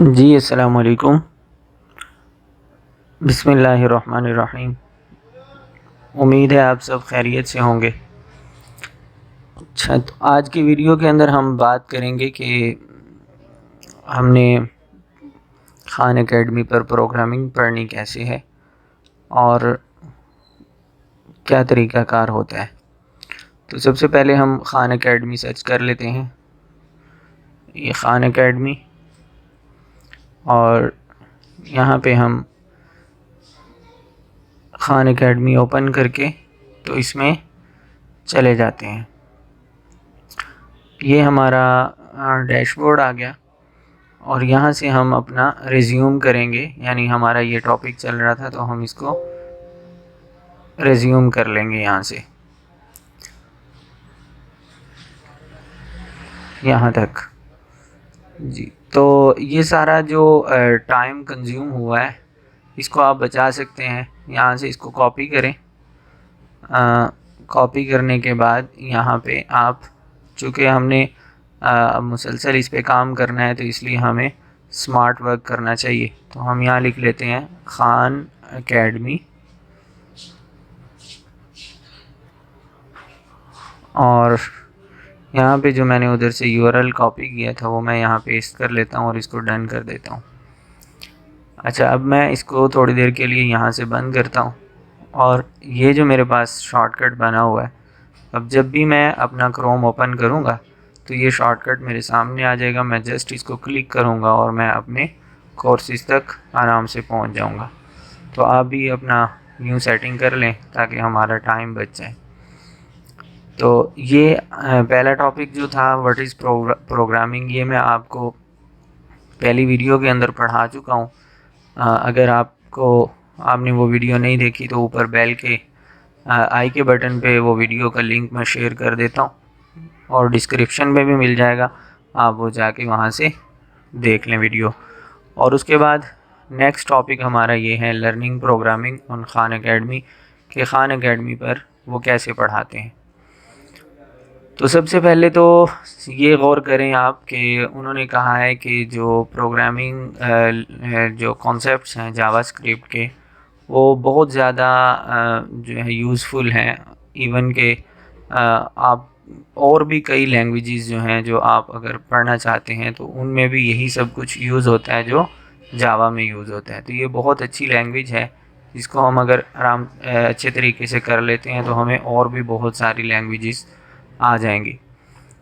जी अस्सलाम वालेकुम। बिस्मिल्लाहिर्रहमानिर्रहीम। उम्मीद है आप सब खैरियत से होंगे। अच्छा, तो आज की वीडियो के अंदर हम बात करेंगे कि हमने खान एकेडमी पर प्रोग्रामिंग पढ़नी कैसे है और क्या तरीक़ाकार होता है। तो सबसे पहले हम खान एकेडमी सर्च कर लेते हैं। ये खान एकेडमी, और यहाँ पे हम खान एकेडमी ओपन करके तो इसमें चले जाते हैं। ये हमारा डैशबोर्ड आ गया और यहाँ से हम अपना रिज्यूम करेंगे, यानी हमारा ये टॉपिक चल रहा था तो हम इसको रिज्यूम कर लेंगे यहाँ से यहाँ तक। जी, तो ये सारा जो टाइम कंज्यूम हुआ है इसको आप बचा सकते हैं। यहाँ से इसको कॉपी करें। कॉपी करने के बाद यहाँ पे आप, चूँकि हमने मुसलसल इस पे काम करना है तो इसलिए हमें स्मार्ट वर्क करना चाहिए। तो हम यहाँ लिख लेते हैं खान एकेडमी, और यहाँ पे जो मैंने उधर से यूआरएल कॉपी किया था वो मैं यहाँ पेस्ट कर लेता हूँ और इसको डन कर देता हूँ। अच्छा, अब मैं इसको थोड़ी देर के लिए यहाँ से बंद करता हूँ और ये जो मेरे पास शॉर्टकट बना हुआ है, अब जब भी मैं अपना क्रोम ओपन करूँगा तो ये शॉर्टकट मेरे सामने आ जाएगा। मैं जस्ट इसको क्लिक करूँगा और मैं अपने कोर्सेज़ तक आराम से पहुँच जाऊँगा। तो आप भी अपना न्यू सेटिंग कर लें ताकि हमारा टाइम बच जाए। तो ये पहला टॉपिक जो था व्हाट इज़ प्रोग्रामिंग, ये मैं आपको पहली वीडियो के अंदर पढ़ा चुका हूँ। अगर आपने वो वीडियो नहीं देखी तो ऊपर बेल के आई के बटन पे वो वीडियो का लिंक मैं शेयर कर देता हूँ और डिस्क्रिप्शन में भी मिल जाएगा, आप वो जाके वहाँ से देख लें वीडियो। और उसके बाद नेक्स्ट टॉपिक हमारा ये है learning programming on Khan academy, के खान एकेडमी पर वो कैसे पढ़ाते हैं। तो सबसे पहले तो ये गौर करें आप कि उन्होंने कहा है कि जो प्रोग्रामिंग जो कॉन्सेप्ट्स हैं जावास्क्रिप्ट के, वो बहुत ज़्यादा जो है यूज़फुल हैं। इवन के आप और भी कई लैंग्वेजेस जो हैं जो आप अगर पढ़ना चाहते हैं तो उनमें भी यही सब कुछ यूज़ होता है जो जावा में यूज़ होता है। तो ये बहुत अच्छी लैंग्वेज है, इसको हम अगर अच्छे तरीके से कर लेते हैं तो हमें और भी बहुत सारी लैंग्वेजेस आ जाएंगी।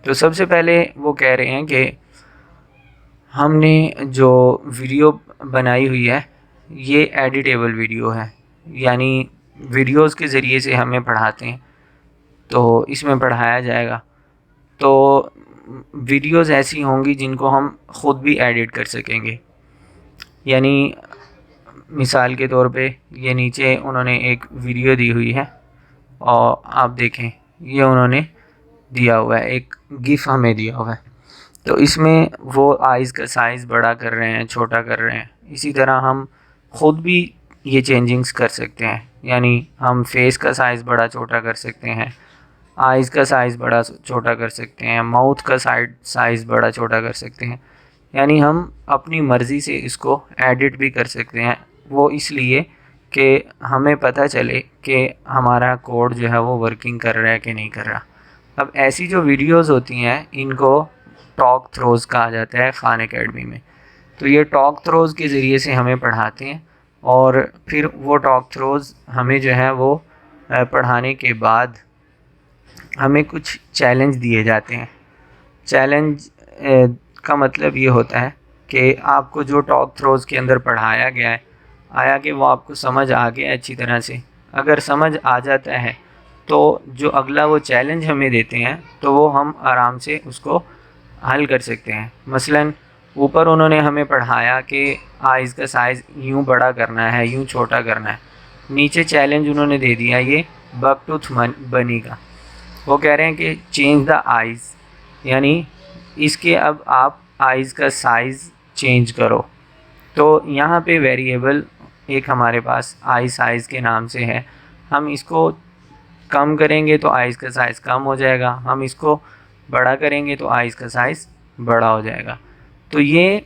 तो सबसे पहले वो कह रहे हैं कि हमने जो वीडियो बनाई हुई है ये एडिटेबल वीडियो है, यानी वीडियोस के ज़रिए से हमें पढ़ाते हैं तो इसमें पढ़ाया जाएगा। तो वीडियोस ऐसी होंगी जिनको हम ख़ुद भी एडिट कर सकेंगे। यानी मिसाल के तौर पे ये नीचे उन्होंने एक वीडियो दी हुई है और आप देखें ये उन्होंने दिया हुआ है, एक गिफ हमें दिया हुआ है। तो इसमें वो आइज़ का साइज़ बड़ा कर रहे हैं, छोटा कर रहे हैं। इसी तरह हम ख़ुद भी ये चेंजिंग्स कर सकते हैं, यानी हम फेस का साइज़ बड़ा छोटा कर सकते हैं, आइज़ का साइज़ बड़ा छोटा कर सकते हैं, माउथ का साइज़ बड़ा छोटा कर सकते हैं। यानी हम अपनी मर्ज़ी से इसको एडिट भी कर सकते हैं। वो इसलिए कि हमें पता चले कि हमारा कोड जो है वो वर्किंग कर रहा है कि नहीं कर रहा। अब ऐसी जो वीडियोस होती हैं इनको टॉक थ्रोज़ कहा जाता है खान एकेडमी में। तो ये टॉक थ्रोज़ के ज़रिए से हमें पढ़ाते हैं और फिर वो टॉक थ्रोज़ हमें जो है वो पढ़ाने के बाद हमें कुछ चैलेंज दिए जाते हैं। चैलेंज का मतलब ये होता है कि आपको जो टॉक थ्रोज़ के अंदर पढ़ाया गया है, आया कि वो आपको समझ आ गया अच्छी तरह से। अगर समझ आ जाता है तो जो अगला वो चैलेंज हमें देते हैं तो वो हम आराम से उसको हल कर सकते हैं। मसलन ऊपर उन्होंने हमें पढ़ाया कि आइज़ का साइज़ यूँ बड़ा करना है, यूँ छोटा करना है। नीचे चैलेंज उन्होंने दे दिया ये बकटूथ बनी का। वो कह रहे हैं कि चेंज द आइज़, यानी इसके अब आप आइज़ का साइज़ चेंज करो। तो यहाँ पे वेरिएबल एक हमारे पास आई साइज़ के नाम से है। हम इसको कम करेंगे तो आइज़ का साइज़ कम हो जाएगा, हम इसको बड़ा करेंगे तो आइज़ का साइज़ बड़ा हो जाएगा। तो ये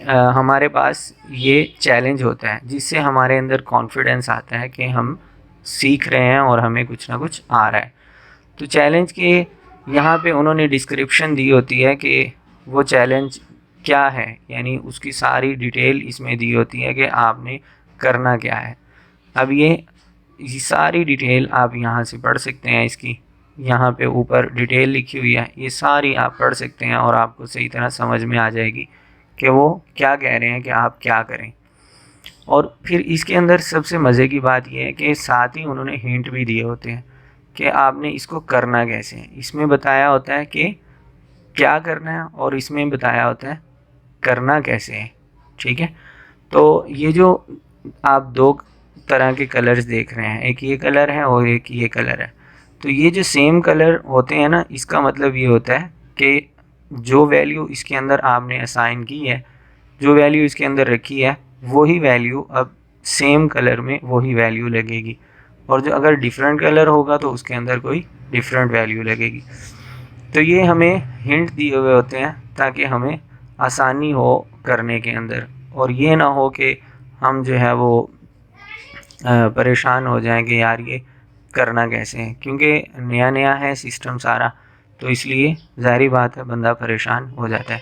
हमारे पास ये चैलेंज होता है, जिससे हमारे अंदर कॉन्फिडेंस आता है कि हम सीख रहे हैं और हमें कुछ ना कुछ आ रहा है। तो चैलेंज के यहाँ पे उन्होंने डिस्क्रिप्शन दी होती है कि वो चैलेंज क्या है, यानी उसकी सारी डिटेल इसमें दी होती है कि आपने करना क्या है। अब ये सारी डिटेल आप यहाँ से पढ़ सकते हैं। इसकी यहाँ पे ऊपर डिटेल लिखी हुई है, ये सारी आप पढ़ सकते हैं और आपको सही तरह समझ में आ जाएगी कि वो क्या कह रहे हैं कि आप क्या करें। और फिर इसके अंदर सबसे मज़े की बात यह है कि साथ ही उन्होंने हिंट भी दिए होते हैं कि आपने इसको करना कैसे है। इसमें बताया होता है कि क्या करना है और इसमें बताया होता है करना कैसे है। ठीक है, तो ये जो आप दो तरह के कलर्स देख रहे हैं, एक ये कलर है और एक ये कलर है, तो ये जो सेम कलर होते हैं ना, इसका मतलब ये होता है कि जो वैल्यू इसके अंदर आपने असाइन की है, जो वैल्यू इसके अंदर रखी है, वही वैल्यू अब सेम कलर में वही वैल्यू लगेगी, और जो अगर डिफरेंट कलर होगा तो उसके अंदर कोई डिफरेंट वैल्यू लगेगी। तो ये हमें हिंट दिए हुए होते हैं ताकि हमें आसानी हो करने के अंदर, और ये ना हो कि हम जो है वो परेशान हो जाएं कि यार ये करना कैसे है, क्योंकि नया नया है सिस्टम सारा, तो इसलिए ज़ाहिर बात है बंदा परेशान हो जाता है।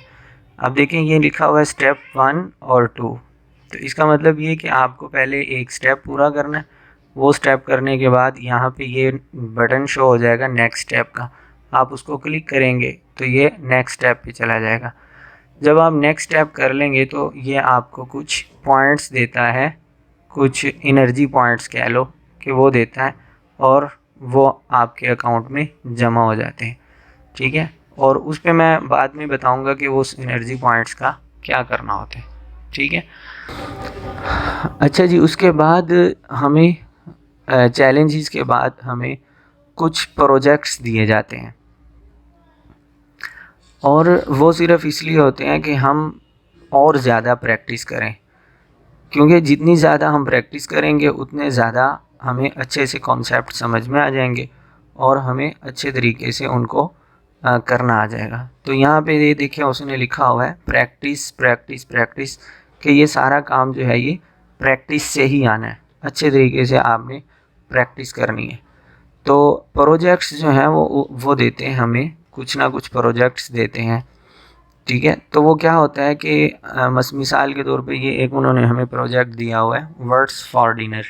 अब देखें ये लिखा हुआ है स्टेप 1 और 2, तो इसका मतलब ये कि आपको पहले एक स्टेप पूरा करना है। वो स्टेप करने के बाद यहाँ पे ये बटन शो हो जाएगा नेक्स्ट स्टेप का, आप उसको क्लिक करेंगे तो ये नेक्स्ट स्टेप पे चला जाएगा। जब आप नेक्स्ट स्टेप कर लेंगे तो ये आपको कुछ पॉइंट्स देता है, कुछ एनर्जी पॉइंट्स कह लो कि वो देता है, और वो आपके अकाउंट में जमा हो जाते हैं। ठीक है, और उस पर मैं बाद में बताऊंगा कि वो एनर्जी पॉइंट्स का क्या करना होता है। ठीक है, अच्छा जी, उसके बाद हमें चैलेंजेस के बाद हमें कुछ प्रोजेक्ट्स दिए जाते हैं, और वो सिर्फ इसलिए होते हैं कि हम और ज़्यादा प्रैक्टिस करें, क्योंकि जितनी ज़्यादा हम प्रैक्टिस करेंगे उतने ज़्यादा हमें अच्छे से कॉन्सेप्ट समझ में आ जाएंगे और हमें अच्छे तरीके से उनको करना आ जाएगा। तो यहाँ पे ये देखिए उसने लिखा हुआ है प्रैक्टिस प्रैक्टिस प्रैक्टिस, कि ये सारा काम जो है ये प्रैक्टिस से ही आना है, अच्छे तरीके से आपने प्रैक्टिस करनी है। तो प्रोजेक्ट्स जो हैं वो देते हैं हमें, कुछ ना कुछ प्रोजेक्ट्स देते हैं। ठीक है, तो वो क्या होता है कि मिसाल के तौर पे ये एक उन्होंने हमें प्रोजेक्ट दिया हुआ है वर्ड्स फॉर डिनर,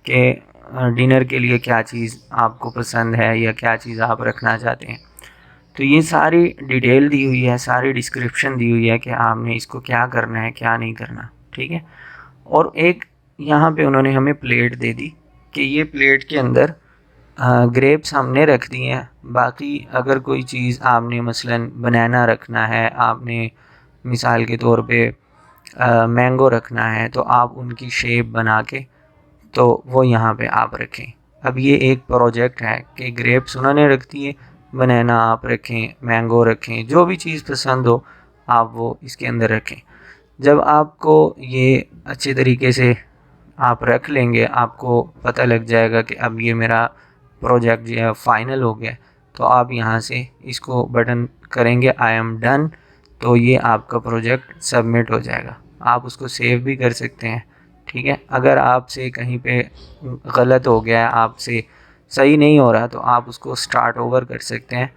के डिनर के लिए क्या चीज़ आपको पसंद है या क्या चीज़ आप रखना चाहते हैं। तो ये सारी डिटेल दी हुई है, सारी डिस्क्रिप्शन दी हुई है कि आपने इसको क्या करना है क्या नहीं करना। ठीक है, और एक यहाँ पे उन्होंने हमें प्लेट दे दी कि ये प्लेट के अंदर ग्रेप्स हमने रख दिए हैं। बाकी अगर कोई चीज़ आपने मसलन बनाना रखना है, आपने मिसाल के तौर पे मैंगो रखना है, तो आप उनकी शेप बना के तो वो यहाँ पे आप रखें। अब ये एक प्रोजेक्ट है कि ग्रेप्स उन्होंने रख दिए, बनाना आप रखें, मैंगो रखें, जो भी चीज़ पसंद हो आप वो इसके अंदर रखें। जब आपको ये अच्छे तरीके से आप रख लेंगे, आपको पता लग जाएगा कि अब ये मेरा प्रोजेक्ट जो है फाइनल हो गया, तो आप यहाँ से इसको बटन करेंगे आई एम डन, तो ये आपका प्रोजेक्ट सबमिट हो जाएगा। आप उसको सेव भी कर सकते हैं। ठीक है, अगर आपसे कहीं पे गलत हो गया है, आपसे सही नहीं हो रहा, तो आप उसको स्टार्ट ओवर कर सकते हैं,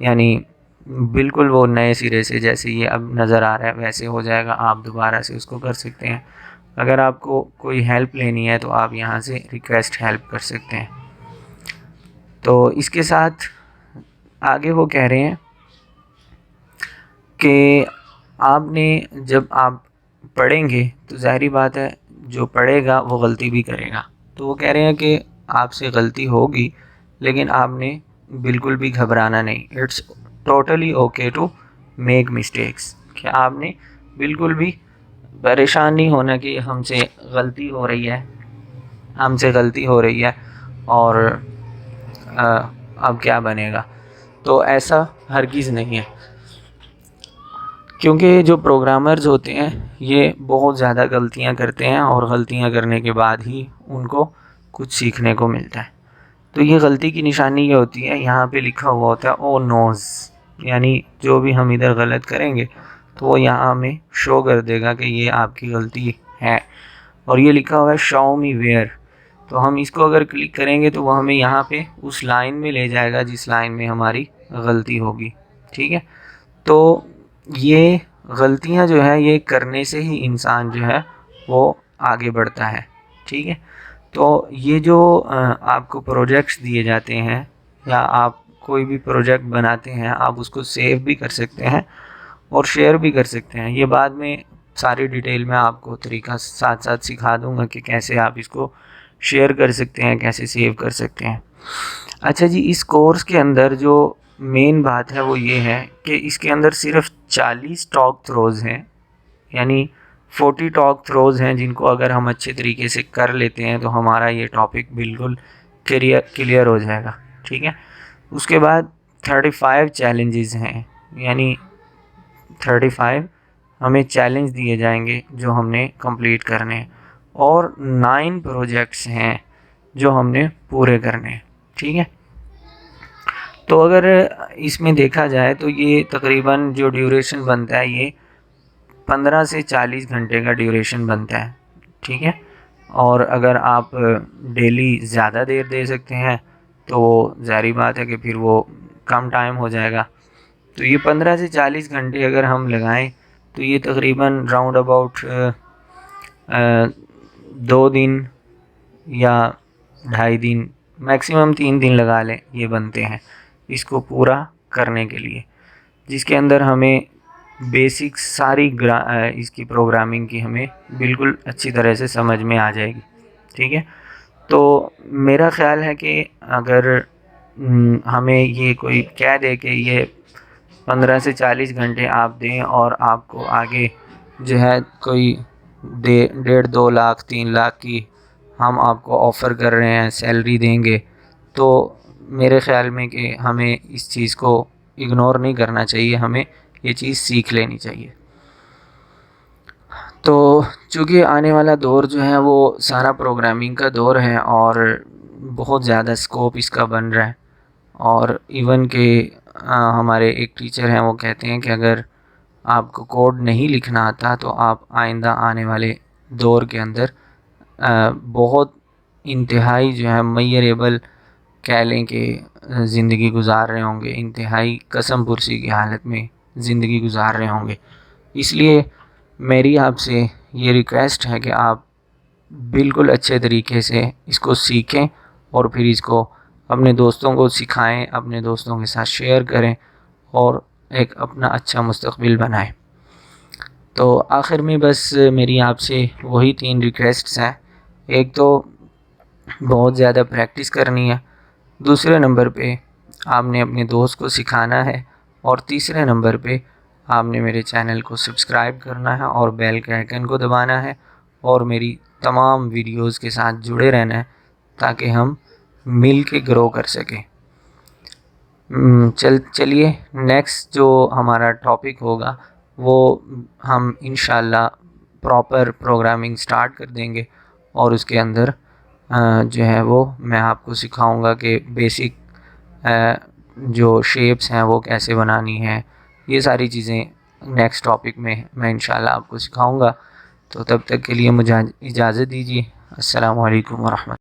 यानी बिल्कुल वो नए सिरे से जैसे ये अब नज़र आ रहा है वैसे हो जाएगा, आप दोबारा से उसको कर सकते हैं। अगर आपको कोई हेल्प लेनी है तो आप यहाँ से रिक्वेस्ट हेल्प कर सकते हैं। तो इसके साथ आगे वो कह रहे हैं कि आपने जब आप पढ़ेंगे तो ज़ाहिर बात है जो पढ़ेगा वो गलती भी करेगा। तो वो कह रहे हैं कि आपसे गलती होगी लेकिन आपने बिल्कुल भी घबराना नहीं। It's totally okay to make mistakes, कि आपने बिल्कुल भी परेशान नहीं होना कि हमसे गलती हो रही है, हमसे गलती हो रही है और अब क्या बनेगा। तो ऐसा हरगिज़ नहीं है, क्योंकि जो प्रोग्रामर्स होते हैं ये बहुत ज़्यादा गलतियां करते हैं और गलतियां करने के बाद ही उनको कुछ सीखने को मिलता है। तो ये गलती की निशानी ये होती है, यहाँ पे लिखा हुआ होता है ओ नोज़, यानी जो भी हम इधर गलत करेंगे तो वो यहाँ हमें शो कर देगा कि ये आपकी गलती है। और ये लिखा हुआ है शो मी वेयर, तो हम इसको अगर क्लिक करेंगे तो वो हमें यहाँ पे उस लाइन में ले जाएगा जिस लाइन में हमारी गलती होगी। ठीक है, तो ये गलतियाँ जो है ये करने से ही इंसान जो है वो आगे बढ़ता है। ठीक है, तो ये जो आपको प्रोजेक्ट्स दिए जाते हैं या आप कोई भी प्रोजेक्ट बनाते हैं, आप उसको सेव भी कर सकते हैं और शेयर भी कर सकते हैं। ये बाद में सारी डिटेल में आपको तरीका साथ साथ सिखा दूंगा कि कैसे आप इसको शेयर कर सकते हैं, कैसे सेव कर सकते हैं। अच्छा जी, इस कोर्स के अंदर जो मेन बात है वो ये है कि इसके अंदर सिर्फ 40 टॉक थ्रोज़ हैं, यानी 40 टॉक थ्रोज़ हैं जिनको अगर हम अच्छे तरीके से कर लेते हैं तो हमारा ये टॉपिक बिल्कुल क्लियर हो जाएगा। ठीक है, उसके बाद 35 चैलेंजेस हैं, यानी 35 हमें चैलेंज दिए जाएंगे जो हमने कंप्लीट करने हैं, और 9 प्रोजेक्ट्स हैं जो हमने पूरे करने हैं। ठीक है, तो अगर इसमें देखा जाए तो ये तकरीबन जो ड्यूरेशन बनता है ये 15 से 40 घंटे का ड्यूरेशन बनता है। ठीक है, और अगर आप डेली ज़्यादा देर दे सकते हैं तो ज़ाहिर बात है कि फिर वो कम टाइम हो जाएगा। तो ये 15 से 40 घंटे अगर हम लगाएं तो ये तकरीबन राउंड अबाउट 2 दिन या 2.5 दिन, मैक्सिमम 3 दिन लगा लें, ये बनते हैं इसको पूरा करने के लिए, जिसके अंदर हमें बेसिक सारी इसकी प्रोग्रामिंग की हमें बिल्कुल अच्छी तरह से समझ में आ जाएगी। ठीक है, तो मेरा ख़्याल है कि अगर हमें ये कोई कह दे कि ये 15 से 40 घंटे आप दें और आपको आगे जो है कोई 1.5-2 लाख 3 लाख की हम आपको ऑफ़र कर रहे हैं, सैलरी देंगे, तो मेरे ख़्याल में कि हमें इस चीज़ को इग्नोर नहीं करना चाहिए, हमें ये चीज़ सीख लेनी चाहिए। तो चूँकि आने वाला दौर जो है वो सारा प्रोग्रामिंग का दौर है और बहुत ज़्यादा स्कोप इसका बन रहा है, और इवन के हमारे एक टीचर हैं वो कहते हैं कि अगर आपको कोड नहीं लिखना आता तो आप आइंदा आने वाले दौर के अंदर बहुत इंतहाई जो है मयरेबल कह लें कि ज़िंदगी गुजार रहे होंगे, इंतहाई कसम पुरसी की हालत में ज़िंदगी गुजार रहे होंगे। इसलिए मेरी आपसे ये रिक्वेस्ट है कि आप बिल्कुल अच्छे तरीके से इसको सीखें और फिर इसको अपने दोस्तों को सिखाएं, अपने दोस्तों के साथ शेयर करें और एक अपना अच्छा मुस्तकबिल बनाएं। तो आखिर में बस मेरी आपसे वही 3 रिक्वेस्ट्स हैं। एक तो बहुत ज़्यादा प्रैक्टिस करनी है, दूसरे नंबर पे आपने अपने दोस्त को सिखाना है, और तीसरे नंबर पे आपने मेरे चैनल को सब्सक्राइब करना है और बेल के आइकन को दबाना है और मेरी तमाम वीडियोस के साथ जुड़े रहना है ताकि हम मिल के ग्रो कर सकें। चलिए नेक्स्ट जो हमारा टॉपिक होगा वो हम इंशाल्लाह प्रॉपर प्रोग्रामिंग स्टार्ट कर देंगे, और उसके अंदर जो है वो मैं आपको सिखाऊंगा कि बेसिक जो शेप्स हैं वो कैसे बनानी है। ये सारी चीज़ें नेक्स्ट टॉपिक में मैं इंशाल्लाह आपको सिखाऊंगा। तो तब तक के लिए मुझे इजाज़त दीजिए। अस्सलामु अलैकुम वरहमतुल्लाह।